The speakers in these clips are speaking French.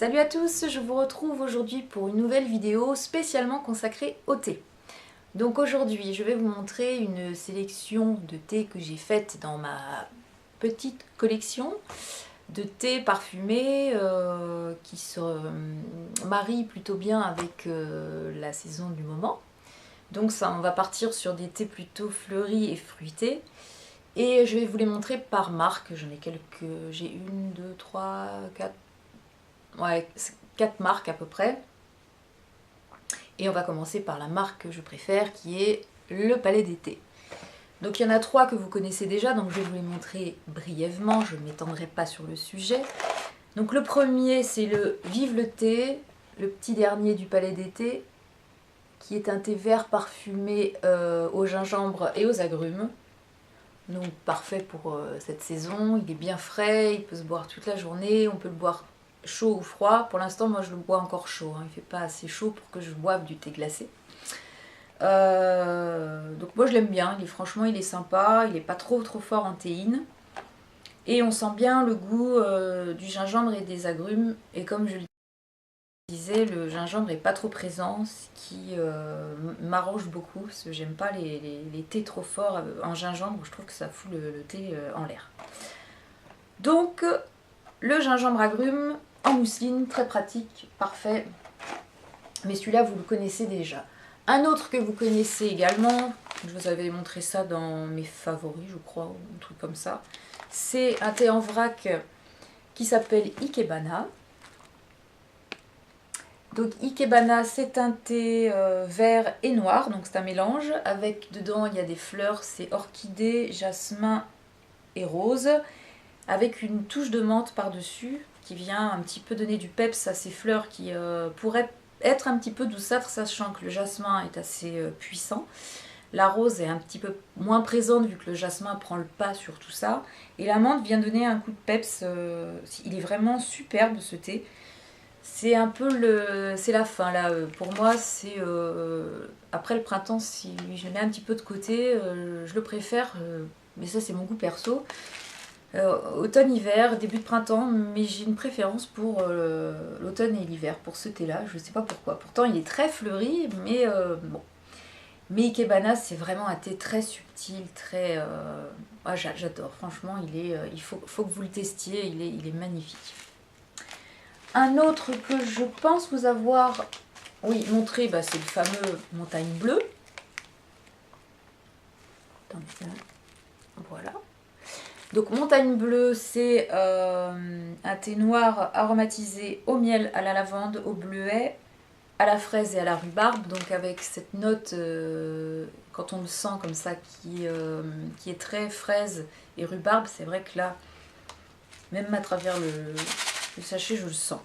Salut à tous, je vous retrouve aujourd'hui pour une nouvelle vidéo spécialement consacrée au thé. Donc aujourd'hui, je vais vous montrer une sélection de thés que j'ai faite dans ma petite collection de thés parfumés qui se marient plutôt bien avec la saison du moment. Donc ça, on va partir sur des thés plutôt fleuris et fruités. Et je vais vous les montrer par marque. J'en ai quelques... J'ai une, deux, trois, quatre... Ouais, 4 marques à peu près. Et on va commencer par la marque que je préfère, qui est le Palais d'été. Donc il y en a 3 que vous connaissez déjà, donc je vais vous les montrer brièvement, je ne m'étendrai pas sur le sujet. Donc le premier, c'est le Vive le thé, le petit dernier du Palais d'été, qui est un thé vert parfumé au gingembre et aux agrumes. Donc parfait pour cette saison, il est bien frais, il peut se boire toute la journée, on peut le boire chaud ou froid. Pour l'instant, moi je le bois encore chaud, hein. Il ne fait pas assez chaud pour que je boive du thé glacé. Donc moi je l'aime bien, franchement il est sympa, il n'est pas trop fort en théine. Et on sent bien le goût du gingembre et des agrumes. Et comme je le disais, le gingembre n'est pas trop présent, ce qui m'arrange beaucoup, parce que j'aime pas les thés trop forts en gingembre, je trouve que ça fout le thé en l'air. Donc le gingembre agrumes en mousseline, très pratique, parfait. Mais celui-là vous le connaissez déjà. Un autre que vous connaissez également, je vous avais montré ça dans mes favoris je crois, ou un truc comme ça. C'est un thé en vrac qui s'appelle Ikebana. Donc Ikebana, c'est un thé vert et noir, donc c'est un mélange. Avec dedans il y a des fleurs, c'est orchidée, jasmin et rose. Avec une touche de menthe par-dessus qui vient un petit peu donner du peps à ces fleurs qui pourraient être un petit peu douceâtres, sachant que le jasmin est assez puissant. La rose est un petit peu moins présente vu que le jasmin prend le pas sur tout ça. Et la menthe vient donner un coup de peps. Il est vraiment superbe ce thé. C'est un peu c'est la fin là. Pour moi, c'est après le printemps, si je le mets un petit peu de côté, je le préfère. Mais ça, c'est mon goût perso. Automne-hiver, début de printemps, mais j'ai une préférence pour l'automne et l'hiver, pour ce thé-là, je ne sais pas pourquoi. Pourtant, il est très fleuri, mais bon. Mais Ikebana, c'est vraiment un thé très subtil, très... Ah, j'adore, franchement, il faut que vous le testiez, il est magnifique. Un autre que je pense vous avoir, oui, montré, bah, c'est le fameux Montagne Bleue. Attendez, voilà. Donc Montagne Bleue, c'est un thé noir aromatisé au miel, à la lavande, au bleuet, à la fraise et à la rhubarbe. Donc avec cette note, quand on le sent comme ça, qui est très fraise et rhubarbe, c'est vrai que là, même à travers le sachet, je le sens.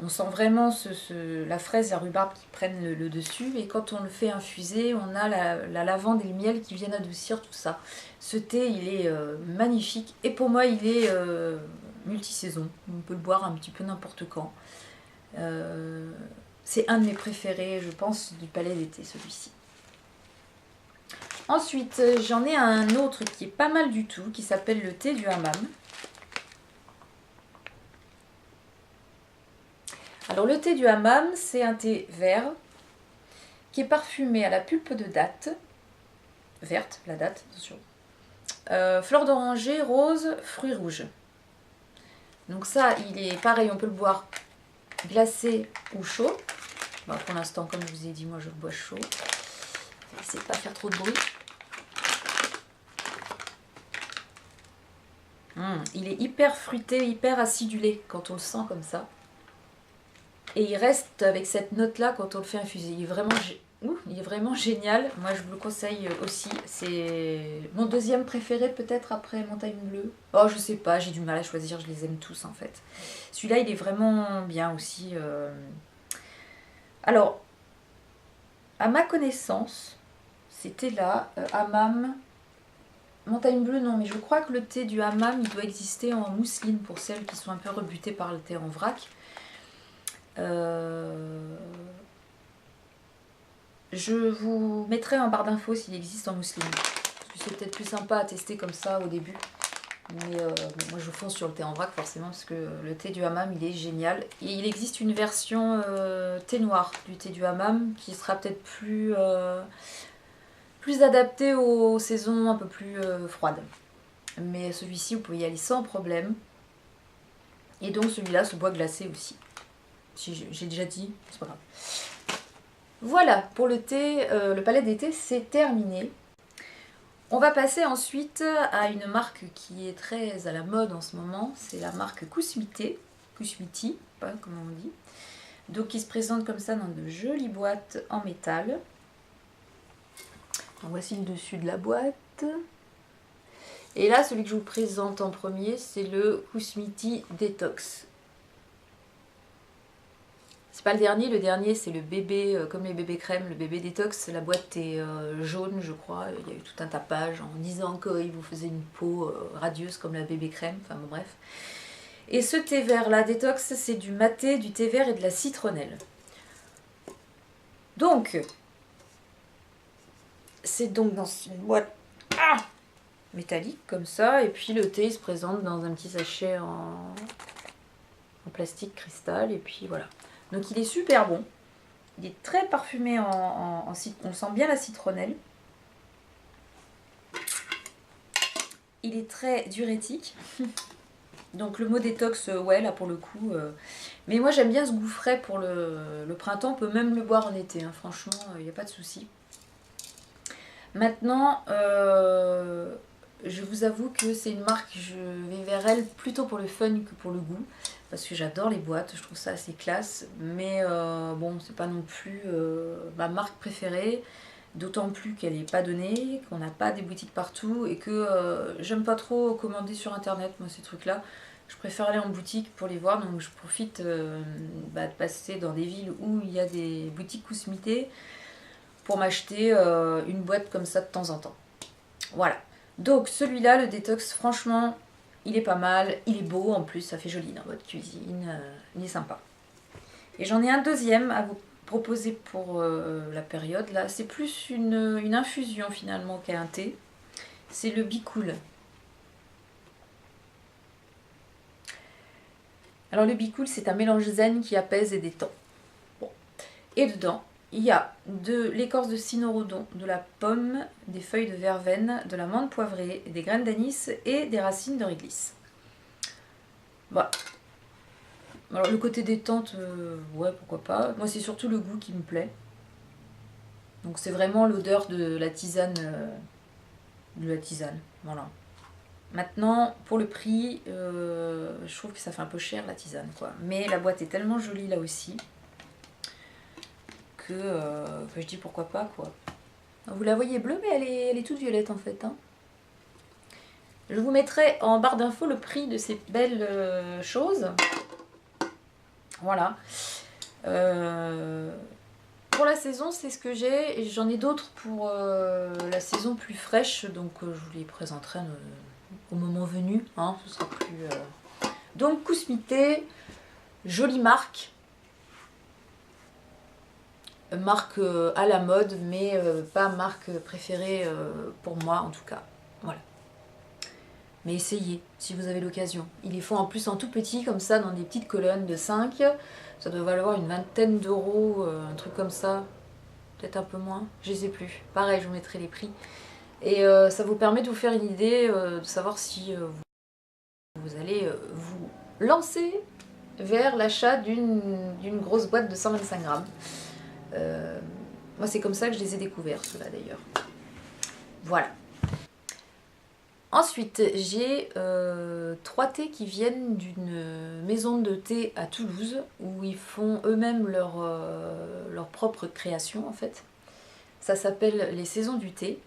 On sent vraiment la fraise et la rhubarbe qui prennent le dessus. Et quand on le fait infuser, on a la lavande et le miel qui viennent adoucir tout ça. Ce thé, il est magnifique. Et pour moi, il est multisaison. On peut le boire un petit peu n'importe quand. C'est un de mes préférés, je pense, du Palais d'été, celui-ci. Ensuite, j'en ai un autre qui est pas mal du tout, qui s'appelle le thé du hammam. Alors le thé du hammam, c'est un thé vert qui est parfumé à la pulpe de date, verte, la date, attention, fleurs d'oranger, rose, fruits rouges. Donc ça, il est pareil, on peut le boire glacé ou chaud. Bon, pour l'instant, comme je vous ai dit, moi je le bois chaud. Je vais essayer de ne pas faire trop de bruit. Il est hyper fruité, hyper acidulé quand on le sent comme ça. Et il reste avec cette note-là quand on le fait infuser. Il est vraiment génial. Moi, je vous le conseille aussi. C'est mon deuxième préféré peut-être après Montagne Bleue. Oh, je sais pas, j'ai du mal à choisir. Je les aime tous en fait. Celui-là, il est vraiment bien aussi. Alors, à ma connaissance, c'était là, hammam. Montagne Bleue, non, mais je crois que le thé du hammam, il doit exister en mousseline pour celles qui sont un peu rebutées par le thé en vrac. Je vous mettrai en barre d'infos s'il existe en mousseline. Parce que c'est peut-être plus sympa à tester comme ça au début. Mais bon, moi je fonce sur le thé en vrac forcément parce que le thé du hammam il est génial. Et il existe une version thé noir du thé du hammam qui sera peut-être plus adaptée aux saisons un peu plus froides. Mais celui-ci vous pouvez y aller sans problème. Et donc celui-là se boit glacé aussi. Si j'ai déjà dit, c'est pas grave. Voilà, pour le thé, le palais des thés c'est terminé. On va passer ensuite à une marque qui est très à la mode en ce moment, c'est la marque Kusmiti, pas comment on dit. Donc qui se présente comme ça dans de jolies boîtes en métal. Donc, voici le dessus de la boîte. Et là, celui que je vous présente en premier, c'est le Kusmiti Detox. C'est pas le dernier c'est le bébé, comme les bébés crème, le bébé détox. La boîte est jaune, je crois. Il y a eu tout un tapage en disant qu'il vous faisait une peau radieuse comme la bébé crème. Enfin bon, bref. Et ce thé vert là, détox, c'est du maté, du thé vert et de la citronnelle. Donc, c'est donc dans une boîte métallique comme ça. Et puis le thé il se présente dans un petit sachet en plastique cristal. Et puis voilà. Donc il est super bon, il est très parfumé on sent bien la citronnelle. Il est très diurétique, donc le mot détox, ouais là pour le coup. Mais moi j'aime bien ce goût frais pour le printemps, on peut même le boire en été, hein. Franchement il n'y a pas de souci. Maintenant, je vous avoue que c'est une marque, je vais vers elle plutôt pour le fun que pour le goût. Parce que j'adore les boîtes, je trouve ça assez classe. Mais bon, c'est pas non plus ma marque préférée. D'autant plus qu'elle n'est pas donnée, qu'on n'a pas des boutiques partout. Et que j'aime pas trop commander sur internet, moi, ces trucs-là. Je préfère aller en boutique pour les voir. Donc je profite de passer dans des villes où il y a des boutiques Kusmiti pour m'acheter une boîte comme ça de temps en temps. Voilà. Donc celui-là, le détox, franchement, il est pas mal. Il est beau en plus, ça fait joli dans votre cuisine. Il est sympa. Et j'en ai un deuxième à vous proposer pour la période. Là, c'est plus une infusion finalement qu'un thé. C'est le Bikool. Alors le Bikool, c'est un mélange zen qui apaise et détend. Bon. Et dedans, il y a de l'écorce de cynorhodon, de la pomme, des feuilles de verveine, de la menthe poivrée, des graines d'anis et des racines de réglisse. Voilà. Alors le côté détente, ouais pourquoi pas. Moi c'est surtout le goût qui me plaît. Donc c'est vraiment l'odeur de la tisane. Voilà. Maintenant, pour le prix, je trouve que ça fait un peu cher la tisane, quoi. Mais la boîte est tellement jolie là aussi que je dis pourquoi pas, quoi. Vous la voyez bleue, mais elle est toute violette en fait. Hein. Je vous mettrai en barre d'infos le prix de ces belles choses. Voilà. Pour la saison, c'est ce que j'ai. J'en ai d'autres pour la saison plus fraîche, donc je vous les présenterai au moment venu. Hein, ce sera plus. Donc Kusmiti, jolie marque. Marque à la mode, mais pas marque préférée pour moi en tout cas. Voilà. Mais essayez si vous avez l'occasion. Ils les font en plus en tout petit, comme ça, dans des petites colonnes de 5. Ça doit valoir une vingtaine d'euros, un truc comme ça. Peut-être un peu moins, je ne sais plus. Pareil, je vous mettrai les prix. Et ça vous permet de vous faire une idée, de savoir si vous allez vous lancer vers l'achat d'une grosse boîte de 125 grammes. Moi, c'est comme ça que je les ai découverts, ceux-là d'ailleurs. Voilà. Ensuite, j'ai 3 thés qui viennent d'une maison de thé à Toulouse où ils font eux-mêmes leur propre création en fait. Ça s'appelle les Saisons du thé.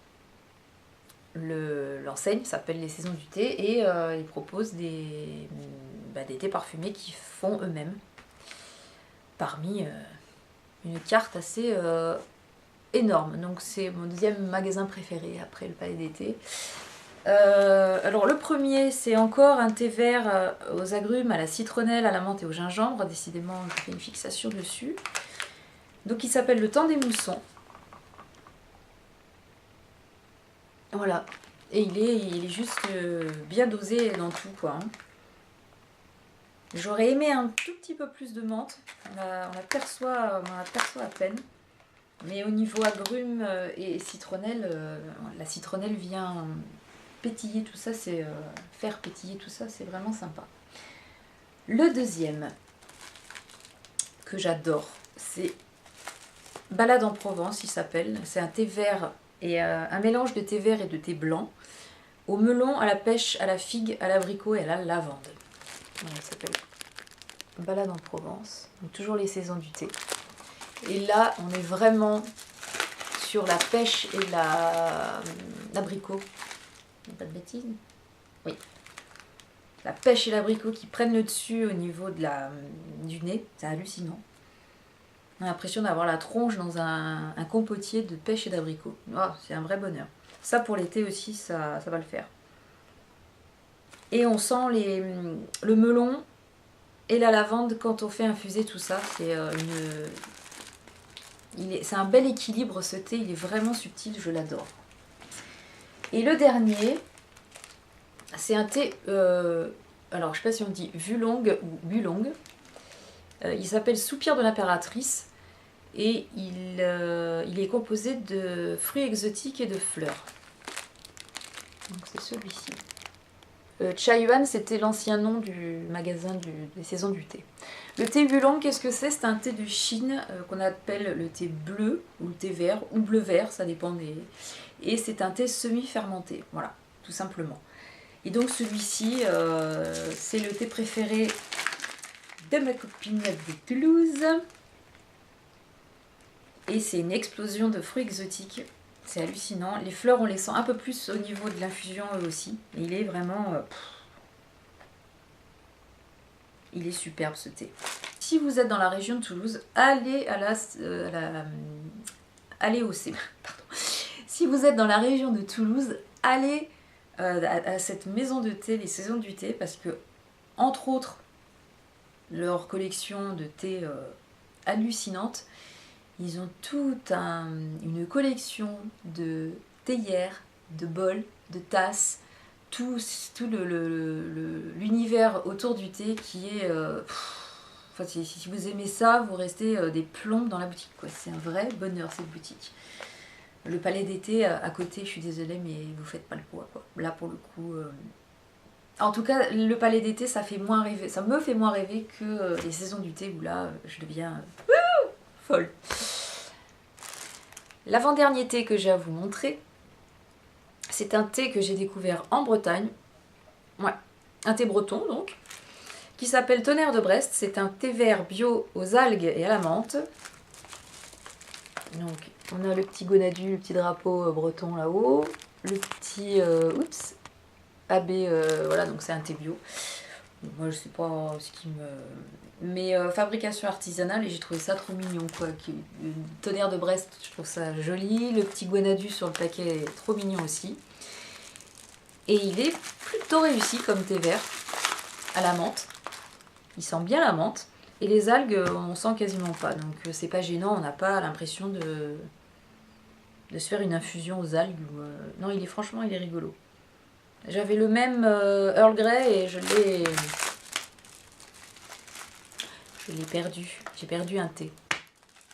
L'enseigne s'appelle les Saisons du thé et ils proposent des thés parfumés qu'ils font eux-mêmes. Parmi une carte assez énorme. Donc c'est mon deuxième magasin préféré après le Palais des Thés. Alors le premier c'est encore un thé vert aux agrumes, à la citronnelle, à la menthe et au gingembre. Décidément j'ai fait une fixation dessus. Donc il s'appelle le temps des moussons. Voilà. Et il est juste bien dosé dans tout, quoi. Hein. J'aurais aimé un tout petit peu plus de menthe. On aperçoit à peine. Mais au niveau agrumes et citronnelle, la citronnelle vient pétiller tout ça, c'est faire pétiller tout ça, c'est vraiment sympa. Le deuxième que j'adore, c'est Balade en Provence, il s'appelle. C'est un thé vert et un mélange de thé vert et de thé blanc au melon, à la pêche, à la figue, à l'abricot et à la lavande. Voilà, il s'appelle Balade en Provence. Donc toujours les saisons du thé. Et là, on est vraiment sur la pêche et l'abricot. Pas de bêtises? Oui. La pêche et l'abricot qui prennent le dessus au niveau du nez. C'est hallucinant. On a l'impression d'avoir la tronche dans un compotier de pêche et d'abricot. Oh, c'est un vrai bonheur. Ça, pour l'été aussi, ça va le faire. Et on sent le melon et la lavande quand on fait infuser tout ça. C'est un bel équilibre, ce thé. Il est vraiment subtil, je l'adore. Et le dernier, c'est un thé... alors, je ne sais pas si on dit Wulong ou Bulong. Il s'appelle Soupir de l'impératrice. Et il est composé de fruits exotiques et de fleurs. Donc c'est celui-ci. Chayuan, c'était l'ancien nom du magasin des saisons du thé. Le thé Wulong, qu'est-ce que c'est? C'est un thé de Chine qu'on appelle le thé bleu ou le thé vert ou bleu-vert, ça dépend des... Et c'est un thé semi-fermenté, voilà, tout simplement. Et donc celui-ci, c'est le thé préféré de ma copine de Toulouse. Et c'est une explosion de fruits exotiques. C'est hallucinant. Les fleurs, on les sent un peu plus au niveau de l'infusion eux aussi. Et il est vraiment... il est superbe ce thé. Si vous êtes dans la région de Toulouse, allez allez au C. Pardon. Si vous êtes dans la région de Toulouse, allez à cette maison de thé, les saisons du thé, parce que, entre autres, leur collection de thé hallucinante, ils ont toute une collection de théières, de bols, de tasses, tout l'univers autour du thé qui est... enfin, si vous aimez ça, vous restez des plombs dans la boutique. C'est un vrai bonheur cette boutique. Le palais d'été à côté, je suis désolée, mais vous faites pas le poids, quoi. Là pour le coup... En tout cas, le palais d'été, ça me fait moins rêver que les saisons du thé où là, je deviens... folle. L'avant-dernier thé que j'ai à vous montrer, c'est un thé que j'ai découvert en Bretagne. Ouais, un thé breton donc, qui s'appelle Tonnerre de Brest. C'est un thé vert bio aux algues et à la menthe. Donc, on a le petit gonadu, le petit drapeau breton là-haut. Le petit AB, voilà, donc c'est un thé bio. Moi, je sais pas ce qui me... Mais fabrication artisanale, et j'ai trouvé ça trop mignon, quoi. Tonnerre de Brest, je trouve ça joli. Le petit guanadu sur le paquet est trop mignon aussi. Et il est plutôt réussi comme thé vert, à la menthe. Il sent bien la menthe. Et les algues, on sent quasiment pas. Donc c'est pas gênant, on n'a pas l'impression de se faire une infusion aux algues. Non, franchement, il est rigolo. J'avais le même Earl Grey et je l'ai perdu. J'ai perdu un thé.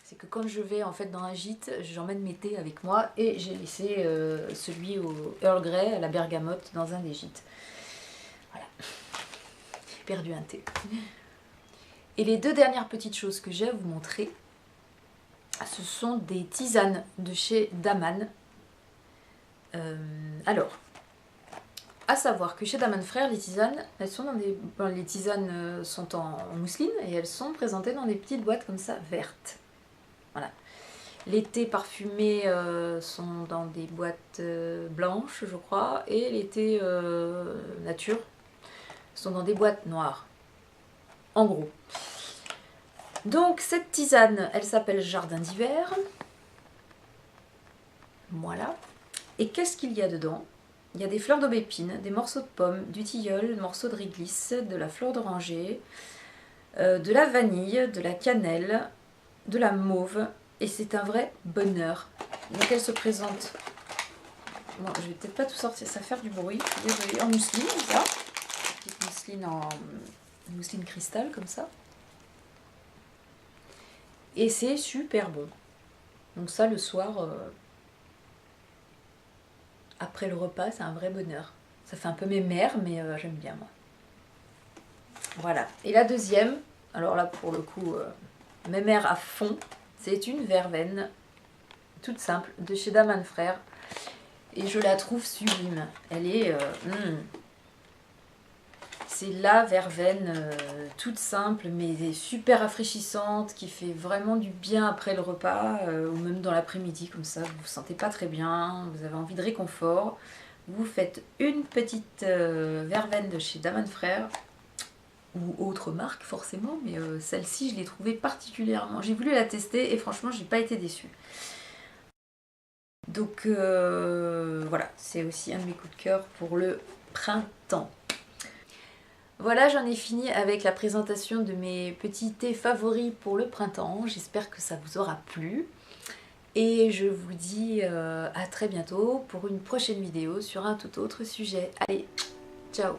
C'est que quand je vais en fait dans un gîte, j'emmène mes thés avec moi et j'ai laissé celui au Earl Grey, à la bergamote, dans un des gîtes. Voilà. J'ai perdu un thé. Et les deux dernières petites choses que j'ai à vous montrer, ce sont des tisanes de chez Daman. Alors, à savoir que chez Daman Frères, les tisanes, les tisanes sont en mousseline et elles sont présentées dans des petites boîtes comme ça, vertes. Voilà. Les thés parfumés sont dans des boîtes blanches, je crois, et les thés nature sont dans des boîtes noires. En gros. Donc cette tisane, elle s'appelle Jardin d'hiver. Voilà. Et qu'est-ce qu'il y a dedans ? Il y a des fleurs d'aubépine, des morceaux de pommes, du tilleul, morceaux de réglisse, de la fleur d'oranger, de la vanille, de la cannelle, de la mauve. Et c'est un vrai bonheur. Donc elle se présente bon, je vais peut-être pas tout sortir, ça va faire du bruit, je suis désolée. En mousseline, comme ça. Petite mousseline en mousseline cristal, comme ça. Et c'est super bon. Donc ça, le soir, après le repas, c'est un vrai bonheur. Ça fait un peu mémère, mais j'aime bien, moi. Voilà. Et la deuxième, alors là, pour le coup, mémère à fond, c'est une verveine toute simple de chez Daman Frères. Et je la trouve sublime. Elle est... c'est la verveine toute simple, mais super rafraîchissante, qui fait vraiment du bien après le repas, ou même dans l'après-midi, comme ça, vous vous sentez pas très bien, vous avez envie de réconfort. Vous faites une petite verveine de chez Daman Frères, ou autre marque forcément, mais celle-ci je l'ai trouvée particulièrement... J'ai voulu la tester et franchement j'ai pas été déçue. Donc voilà, c'est aussi un de mes coups de cœur pour le printemps. Voilà, j'en ai fini avec la présentation de mes petits thés favoris pour le printemps. J'espère que ça vous aura plu. Et je vous dis à très bientôt pour une prochaine vidéo sur un tout autre sujet. Allez, ciao!